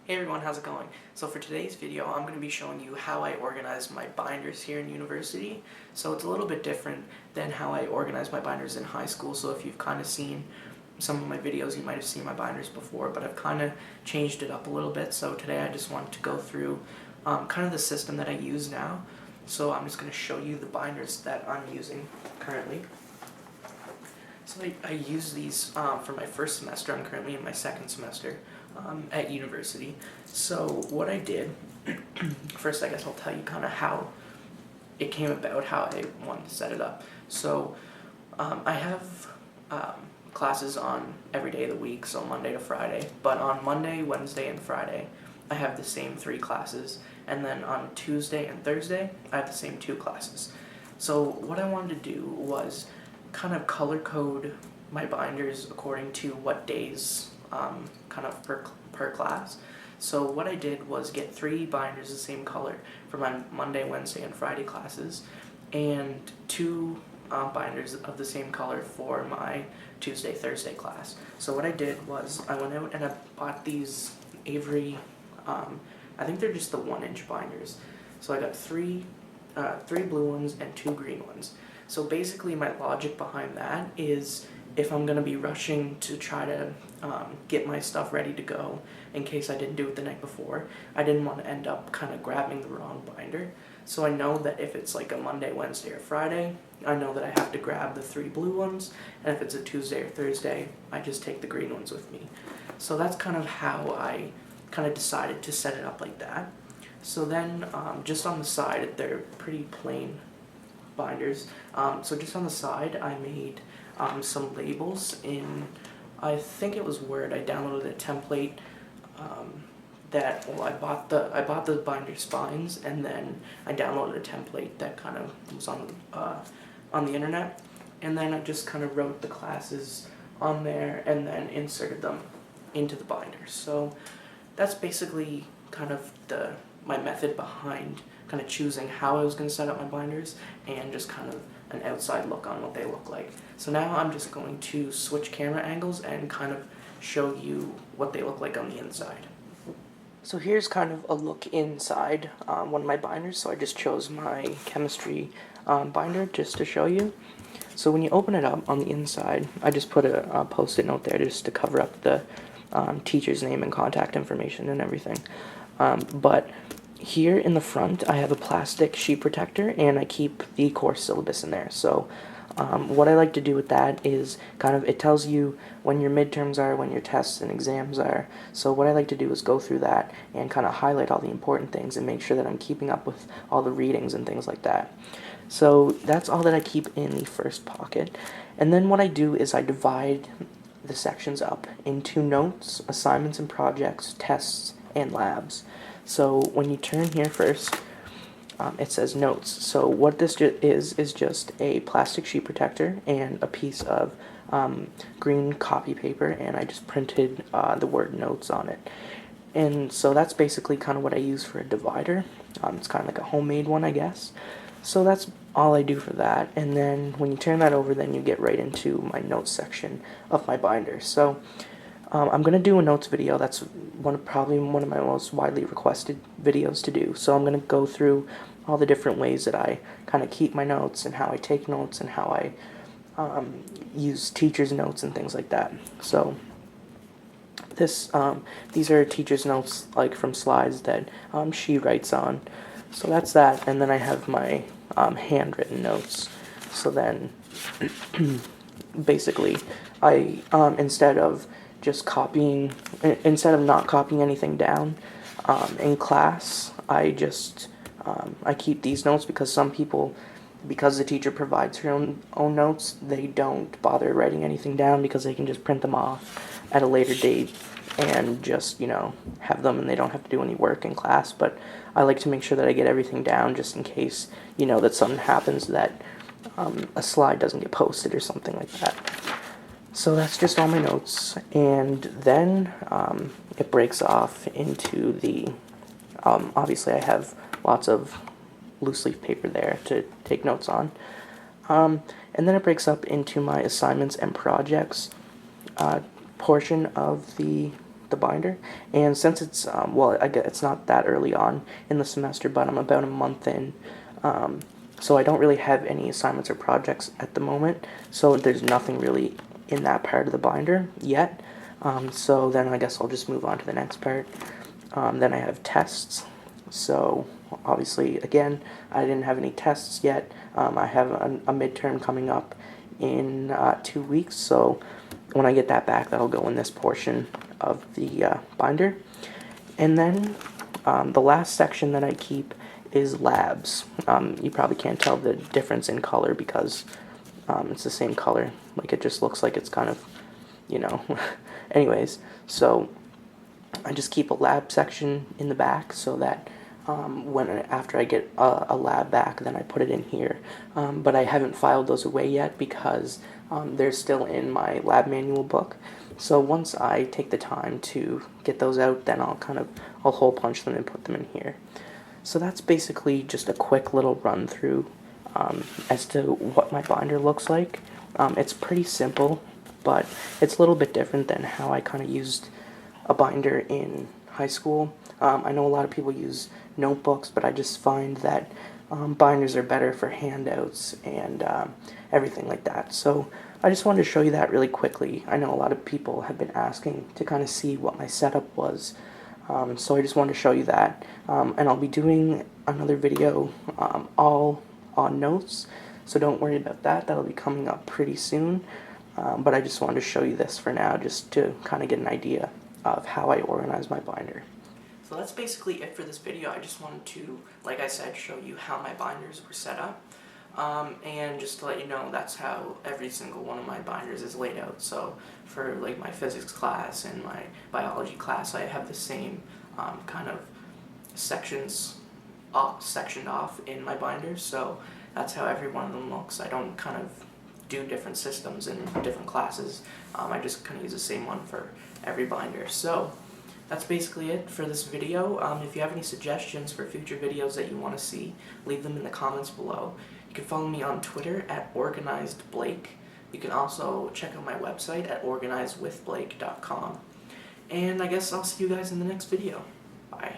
Hey everyone, how's it going? So for today's video, I'm going to be showing you how I organize my binders here in university. So it's a little bit different than how I organize my binders in high school. So if you've kind of seen some of my videos, you might have seen my binders before, but I've kind of changed it up a little bit. So today I just wanted to go through kind of the system that I use now. So I'm just going to show you the binders that I'm using currently. So I use these for my first semester. I'm currently in my second semester at university. So what I did, first I guess I'll tell you kind of how it came about, how I wanted to set it up. So I have classes on every day of the week, so Monday to Friday. But on Monday, Wednesday, and Friday, I have the same 3 classes. And then on Tuesday and Thursday, I have the same 2 classes. So what I wanted to do was kind of color code my binders according to what days kind of per class. So what I did was get 3 binders the same color for my Monday, Wednesday, and Friday classes, and 2 binders of the same color for my Tuesday, Thursday class. So what I did was I went out and I bought these Avery, I think they're just the 1-inch binders. So I got 3 blue ones and 2 green ones. So basically my logic behind that is if I'm going to be rushing to try to get my stuff ready to go in case I didn't do it the night before, I didn't want to end up kind of grabbing the wrong binder. So I know that if it's like a Monday, Wednesday, or Friday, I know that I have to grab the 3 blue ones, and if it's a Tuesday or Thursday, I just take the green ones with me. So that's kind of how I kind of decided to set it up like that. So then just on the side, they're pretty plain binders. So just on the side, I made some labels in, I think it was Word. I downloaded a template I bought the binder spines, and then I downloaded a template that kind of was on the internet, and then I just kind of wrote the classes on there and then inserted them into the binder. So that's basically kind of my method behind kind of choosing how I was going to set up my binders, and just kind of an outside look on what they look like. So now I'm just going to switch camera angles and kind of show you what they look like on the inside. So here's kind of a look inside one of my binders. So I just chose my chemistry binder just to show you. So when you open it up on the inside, I just put a post-it note there just to cover up the teacher's name and contact information and everything. But here in the front, I have a plastic sheet protector, and I keep the course syllabus in there. So what I like to do with that is kind of, it tells you when your midterms are, when your tests and exams are. So what I like to do is go through that and kind of highlight all the important things and make sure that I'm keeping up with all the readings and things like that. So that's all that I keep in the first pocket. And then what I do is I divide the sections up into notes, assignments and projects, tests, and labs. So when you turn here first, it says notes. So what this is just a plastic sheet protector and a piece of green copy paper, and I just printed the word notes on it. And so that's basically kind of what I use for a divider. It's kind of like a homemade one, I guess. So that's all I do for that. And then when you turn that over, then you get right into my notes section of my binder. So I'm going to do a notes video. That's probably one of my most widely requested videos to do. So I'm going to go through all the different ways that I kind of keep my notes, and how I take notes, and how I use teachers' notes and things like that. So these are teachers' notes, like from slides that she writes on. So that's that, and then I have my handwritten notes. So then basically I instead of not copying anything down in class, I keep these notes, because some people, because the teacher provides her own notes, they don't bother writing anything down because they can just print them off at a later date and just, have them, and they don't have to do any work in class. But I like to make sure that I get everything down, just in case, that something happens, that a slide doesn't get posted or something like that. So that's just all my notes, and then it breaks off into the, obviously I have lots of loose leaf paper there to take notes on, and then it breaks up into my assignments and projects portion of the the binder. And since it's, well, I guess it's not that early on in the semester, but I'm about a month in, so I don't really have any assignments or projects at the moment, so there's nothing really in that part of the binder yet. So then I guess I'll just move on to the next part. Then I have tests. So obviously, again, I didn't have any tests yet. I have a midterm coming up in 2 weeks, so when I get that back, that'll go in this portion of the binder. And then the last section that I keep is labs. You probably can't tell the difference in color because it's the same color. Like, it just looks like it's kind of, you know. Anyways, so I just keep a lab section in the back so that after I get a lab back, then I put it in here. But I haven't filed those away yet because they're still in my lab manual book. So once I take the time to get those out, then I'll hole punch them and put them in here. So that's basically just a quick little run through as to what my binder looks like. It's pretty simple, but it's a little bit different than how I kind of used a binder in high school. I know a lot of people use notebooks, but I just find that binders are better for handouts and everything like that. So I just wanted to show you that really quickly. I know a lot of people have been asking to kind of see what my setup was. So I just wanted to show you that. And I'll be doing another video all on notes, so don't worry about that. That'll be coming up pretty soon. But I just wanted to show you this for now, just to kind of get an idea of how I organize my binder. So that's basically it for this video. I just wanted to, like I said, show you how my binders were set up. And just to let you know, that's how every single one of my binders is laid out. So for like my physics class and my biology class, I have the same kind of sections sectioned off in my binders. So that's how every one of them looks. I don't kind of do different systems in different classes. I just kind of use the same one for every binder. So that's basically it for this video. If you have any suggestions for future videos that you want to see, leave them in the comments below. You can follow me on Twitter at OrganizedBlake. You can also check out my website at organizedwithblake.com. And I guess I'll see you guys in the next video. Bye.